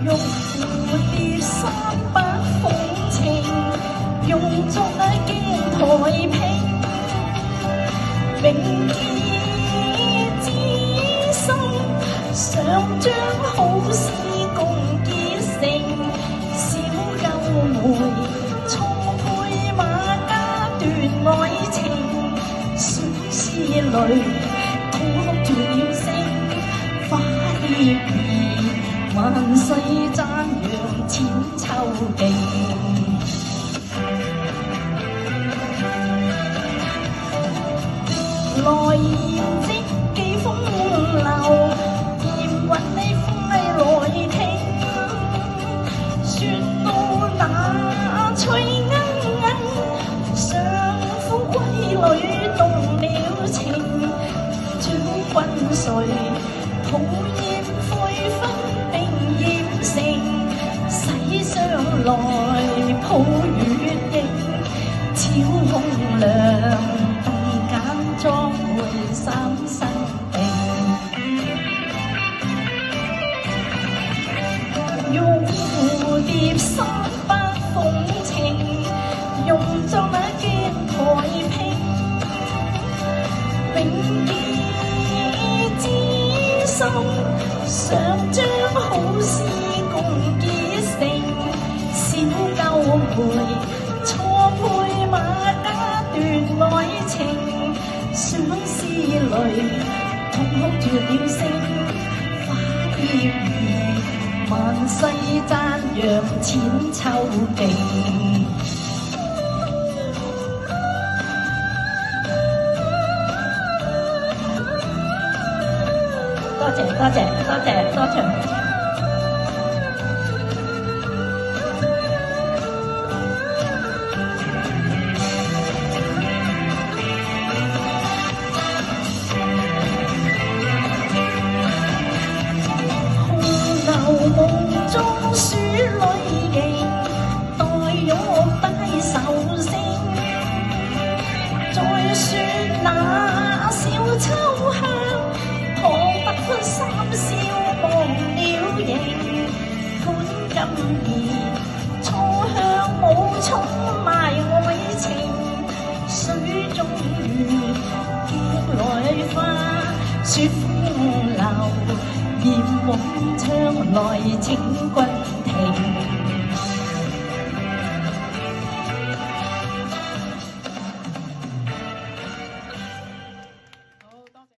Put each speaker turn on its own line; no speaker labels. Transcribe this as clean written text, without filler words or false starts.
玉蝴蝶三百風情，用作那鏡台屏。永結知心，想將好事共結成。小舊梅錯配馬家斷愛情，相思淚吐絕了聲。花葉兒萬世讚揚千秋記。來言即寄風流，嫌雲你快來聽。説到那翠鶯鶯，相夫閨女動了情。將軍誰抱艷灰分並艷成，洗上來抱月影。超空亮裝會三生定，玉蝴蝶三百風情，用作那鏡台屏。永結知心，想將好事共結成。小舊梅錯配馬家斷愛情，相思淚痛哭絕了聲。花葉兒萬世讚揚千秋記。多謝多謝多謝多謝。夢中書裏形，待玉帶愁聲。再說那小秋香，可不三笑忘了形。管今兒初向武寵賣愛情，水中月鏡來花，雪風流。嚴往窗內請君聽。